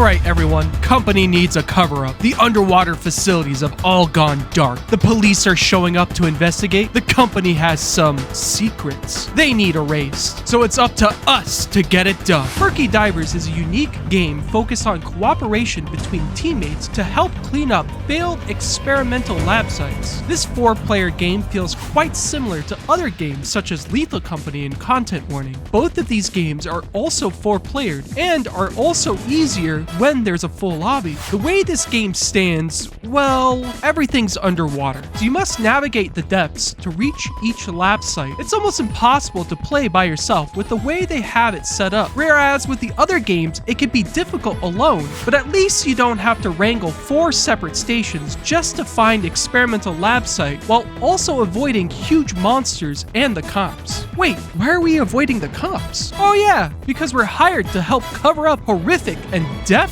Alright everyone, company needs a cover-up. The underwater facilities have all gone dark. The police are showing up to investigate. The company has some secrets they need erased. So it's up to us to get it done. Murky Divers is a unique game focused on cooperation between teammates to help clean up failed experimental lab sites. This 4-player game feels quite similar to other games such as Lethal Company and Content Warning. Both of these games are also 4-playered and are also easier when there's a full lobby. The way this game stands, well, everything's underwater. So you must navigate the depths to reach each lab site. It's almost impossible to play by yourself with the way they have it set up. Whereas with the other games, it can be difficult alone, but at least you don't have to wrangle 4 separate stations just to find experimental lab site while also avoiding huge monsters and the cops. Wait, why are we avoiding the cops? Oh yeah, because we're hired to help cover up horrific and definitely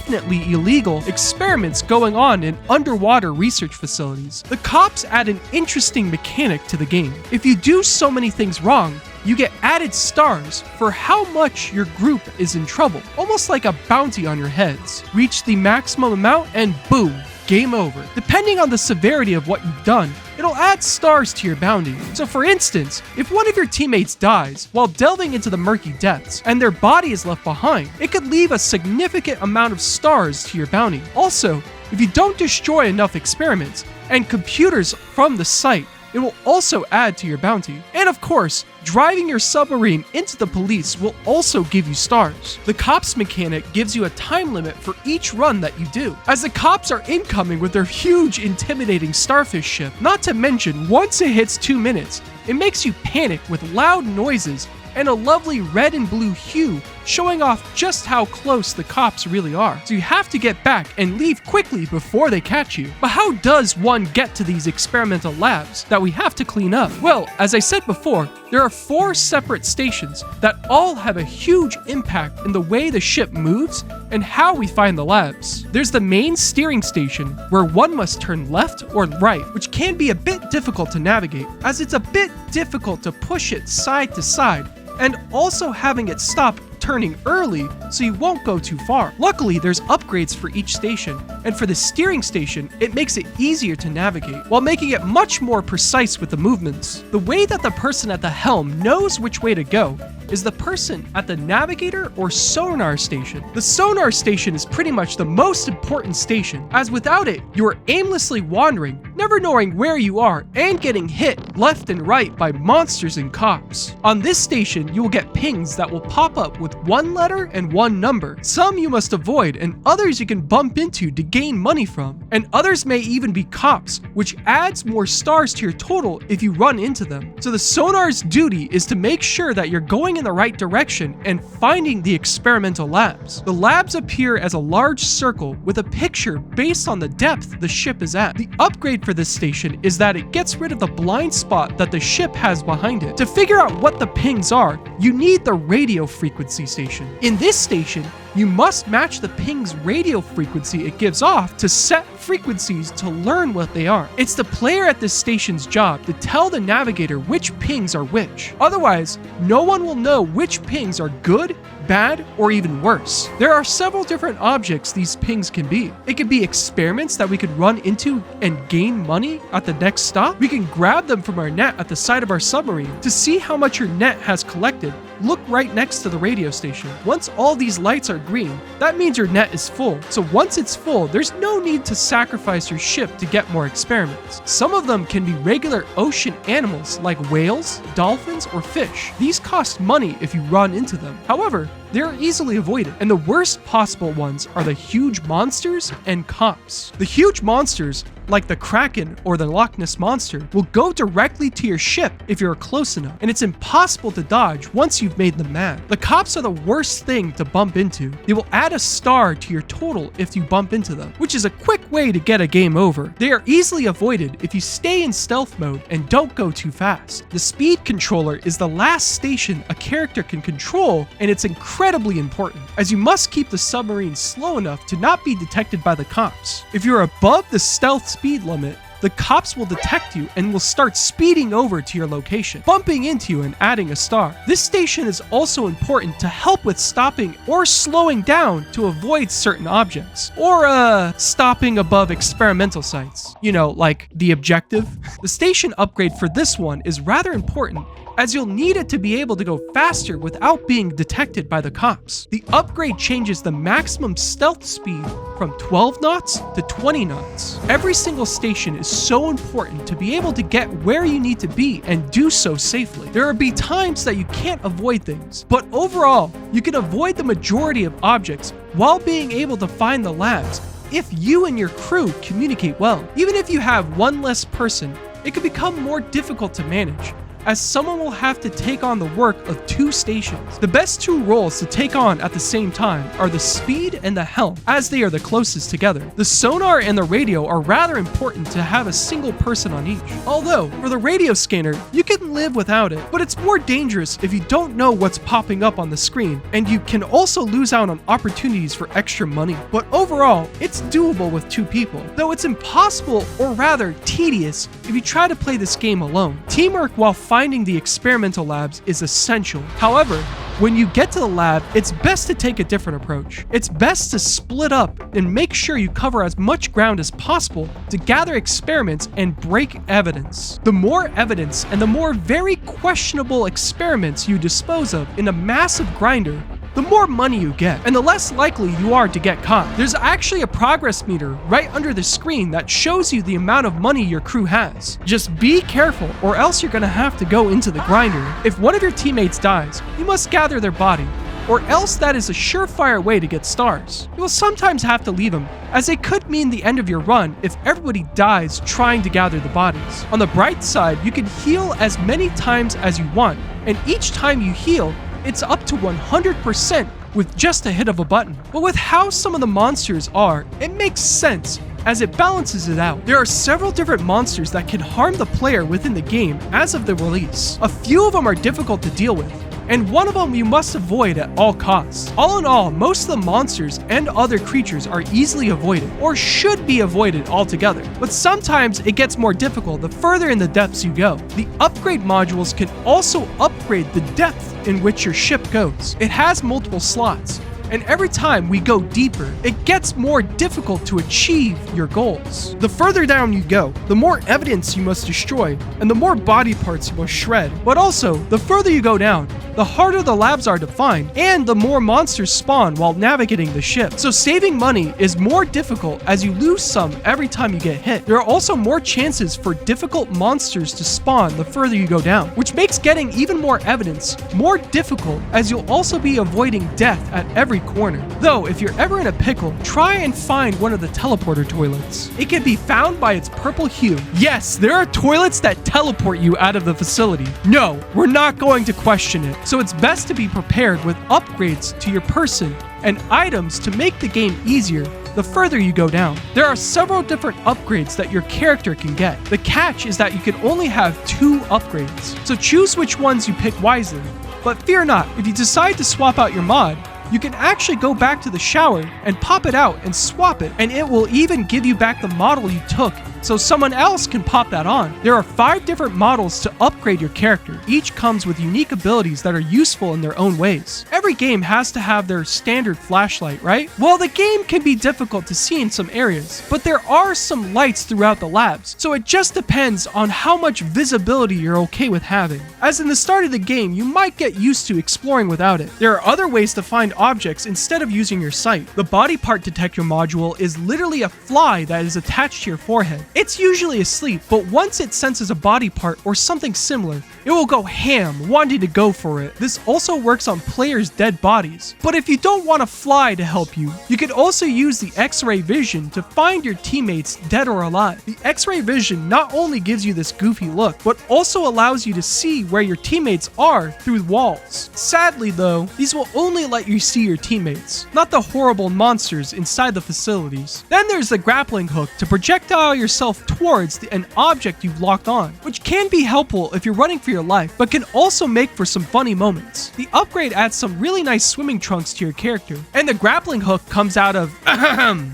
illegal experiments going on in underwater research facilities. The cops add an interesting mechanic to the game. If you do so many things wrong, you get added stars for how much your group is in trouble, almost like a bounty on your heads. Reach the maximum amount and boom, game over. Depending on the severity of what you've done, it'll add stars to your bounty. So for instance, if one of your teammates dies while delving into the murky depths and their body is left behind, it could leave a significant amount of stars to your bounty. Also, if you don't destroy enough experiments and computers from the site, it will also add to your bounty. And of course, driving your submarine into the police will also give you stars. The cops mechanic gives you a time limit for each run that you do, as the cops are incoming with their huge intimidating starfish ship. Not to mention, once it hits 2 minutes, it makes you panic with loud noises and a lovely red and blue hue showing off just how close the cops really are. So you have to get back and leave quickly before they catch you. But how does one get to these experimental labs that we have to clean up? Well, as I said before, there are 4 separate stations that all have a huge impact in the way the ship moves and how we find the labs. There's the main steering station, where one must turn left or right, which can be a bit difficult to navigate, as it's a bit difficult to push it side to side, and also having it stop turning early so you won't go too far. Luckily, there's upgrades for each station, and for the steering station, it makes it easier to navigate, while making it much more precise with the movements. The way that the person at the helm knows which way to go is the person at the navigator or sonar station. The sonar station is pretty much the most important station, as without it, you are aimlessly wandering, never knowing where you are, and getting hit left and right by monsters and cops. On this station, you will get pings that will pop up with 1 letter and 1 number. Some you must avoid, and others you can bump into to gain money from. And others may even be cops, which adds more stars to your total if you run into them. So the sonar's duty is to make sure that you're going in the right direction and finding the experimental labs. The labs appear as a large circle with a picture based on the depth the ship is at. The upgrade for this station is that it gets rid of the blind spot that the ship has behind it. To figure out what the pings are, you need the radio frequency station. In this station, you must match the ping's radio frequency it gives off to set frequencies to learn what they are. It's the player at this station's job to tell the navigator which pings are which. Otherwise, no one will know which pings are good, bad, or even worse. There are several different objects these pings can be. It could be experiments that we could run into and gain money at the next stop. We can grab them from our net at the side of our submarine. To see how much your net has collected, look right next to the radio station. Once all these lights are green, that means your net is full. So once it's full, there's no need to sacrifice your ship to get more experiments. Some of them can be regular ocean animals like whales, dolphins, or fish. These cost money if you run into them. However, they're easily avoided, and the worst possible ones are the huge monsters and cops. The huge monsters, like the Kraken or the Loch Ness Monster, will go directly to your ship if you're close enough, and it's impossible to dodge once you've made them mad. The cops are the worst thing to bump into. They will add a star to your total if you bump into them, which is a quick way to get a game over. They are easily avoided if you stay in stealth mode and don't go too fast. The speed controller is the last station a character can control, and it's incredibly important, as you must keep the submarine slow enough to not be detected by the cops. If you're above the stealth speed limit, the cops will detect you and will start speeding over to your location, bumping into you and adding a star. This station is also important to help with stopping or slowing down to avoid certain objects, or stopping above experimental sites. You know, like the objective. The station upgrade for this one is rather important, as you'll need it to be able to go faster without being detected by the cops. The upgrade changes the maximum stealth speed from 12 knots to 20 knots. Every single station is so important to be able to get where you need to be and do so safely. There will be times that you can't avoid things, but overall, you can avoid the majority of objects while being able to find the labs if you and your crew communicate well. Even if you have one less person, it can become more difficult to manage, as someone will have to take on the work of 2 stations. The best 2 roles to take on at the same time are the speed and the helm, as they are the closest together. The sonar and the radio are rather important to have a single person on each. Although, for the radio scanner, you can live without it, but it's more dangerous if you don't know what's popping up on the screen, and you can also lose out on opportunities for extra money. But overall, it's doable with 2 people, though it's impossible, or rather tedious, if you try to play this game alone. Teamwork while finding the experimental labs is essential. However, when you get to the lab, it's best to take a different approach. It's best to split up and make sure you cover as much ground as possible to gather experiments and break evidence. The more evidence and the more very questionable experiments you dispose of in a massive grinder, the more money you get, and the less likely you are to get caught. There's actually a progress meter right under the screen that shows you the amount of money your crew has. Just be careful, or else you're gonna have to go into the grinder. If one of your teammates dies, you must gather their body, or else that is a surefire way to get stars. You will sometimes have to leave them, as it could mean the end of your run if everybody dies trying to gather the bodies. On the bright side, you can heal as many times as you want, and each time you heal, it's up to 100% with just a hit of a button. But with how some of the monsters are, it makes sense, as it balances it out. There are several different monsters that can harm the player within the game as of the release. A few of them are difficult to deal with, and one of them you must avoid at all costs. All in all, most of the monsters and other creatures are easily avoided, or should be avoided altogether. But sometimes it gets more difficult the further in the depths you go. The upgrade modules can also upgrade the depth in which your ship goes. It has multiple slots, and every time we go deeper, it gets more difficult to achieve your goals. The further down you go, the more evidence you must destroy, and the more body parts you must shred. But also, the further you go down, the harder the labs are to find, and the more monsters spawn while navigating the ship. So saving money is more difficult as you lose some every time you get hit. There are also more chances for difficult monsters to spawn the further you go down, which makes getting even more evidence more difficult, as you'll also be avoiding death at every corner. Though, if you're ever in a pickle, try and find one of the teleporter toilets. It can be found by its purple hue. Yes, there are toilets that teleport you out of the facility. No, we're not going to question it. So it's best to be prepared with upgrades to your person and items to make the game easier the further you go down. There are several different upgrades that your character can get. The catch is that you can only have 2 upgrades, so choose which ones you pick wisely. But fear not, if you decide to swap out your mod, you can actually go back to the shower and pop it out and swap it, and it will even give you back the model you took, so someone else can pop that on. There are 5 different models to upgrade your character. Each comes with unique abilities that are useful in their own ways. Every game has to have their standard flashlight, right? Well, the game can be difficult to see in some areas, but there are some lights throughout the labs, so it just depends on how much visibility you're okay with having. As in the start of the game, you might get used to exploring without it. There are other ways to find objects instead of using your sight. The body part detector module is literally a fly that is attached to your forehead. It's usually asleep, but once it senses a body part or something similar, it will go ham, wanting to go for it. This also works on players' dead bodies. But if you don't want a fly to help you, you can also use the X-ray vision to find your teammates dead or alive. The X-ray vision not only gives you this goofy look, but also allows you to see where your teammates are through walls. Sadly though, these will only let you see your teammates, not the horrible monsters inside the facilities. Then there's the grappling hook to projectile yourself yourself towards an object you've locked on, which can be helpful if you're running for your life, but can also make for some funny moments. The upgrade adds some really nice swimming trunks to your character, and the grappling hook comes out of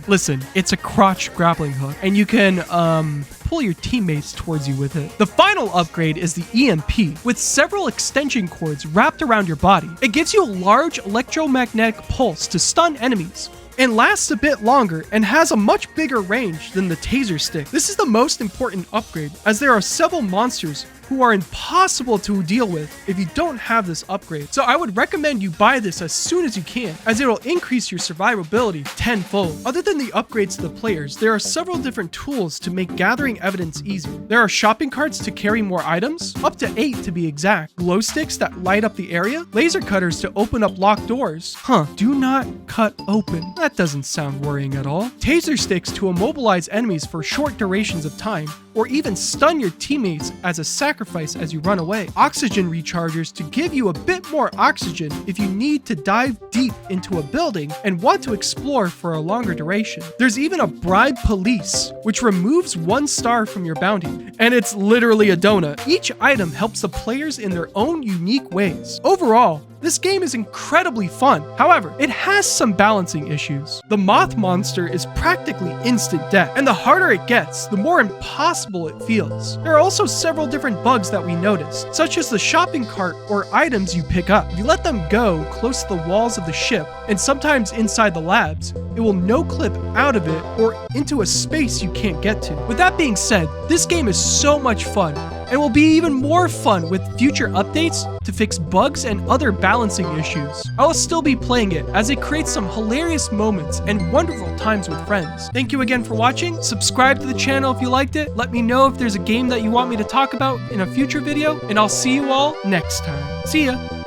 listen, it's a crotch grappling hook, and you can pull your teammates towards you with it. The final upgrade is the EMP, with several extension cords wrapped around your body. It gives you a large electromagnetic pulse to stun enemies, and lasts a bit longer and has a much bigger range than the taser stick. This is the most important upgrade, as there are several monsters who are impossible to deal with if you don't have this upgrade. So I would recommend you buy this as soon as you can, as it'll increase your survivability tenfold. Other than the upgrades to the players, there are several different tools to make gathering evidence easier. There are shopping carts to carry more items, up to 8 to be exact, glow sticks that light up the area, laser cutters to open up locked doors. Do not cut open. That doesn't sound worrying at all. Taser sticks to immobilize enemies for short durations of time, or even stun your teammates as a sacrifice as you run away. Oxygen rechargers to give you a bit more oxygen if you need to dive deep into a building and want to explore for a longer duration. There's even a bribe police, which removes 1 star from your bounty, and it's literally a donut. Each item helps the players in their own unique ways. Overall, this game is incredibly fun. However, it has some balancing issues. The moth monster is practically instant death, and the harder it gets, the more impossible it feels. There are also several different bugs that we noticed, such as the shopping cart or items you pick up. If you let them go close to the walls of the ship, and sometimes inside the labs, it will no-clip out of it or into a space you can't get to. With that being said, this game is so much fun, and will be even more fun with future updates to fix bugs and other balancing issues. I will still be playing it, as it creates some hilarious moments and wonderful times with friends. Thank you again for watching. Subscribe to the channel if you liked it. Let me know if there's a game that you want me to talk about in a future video, and I'll see you all next time. See ya!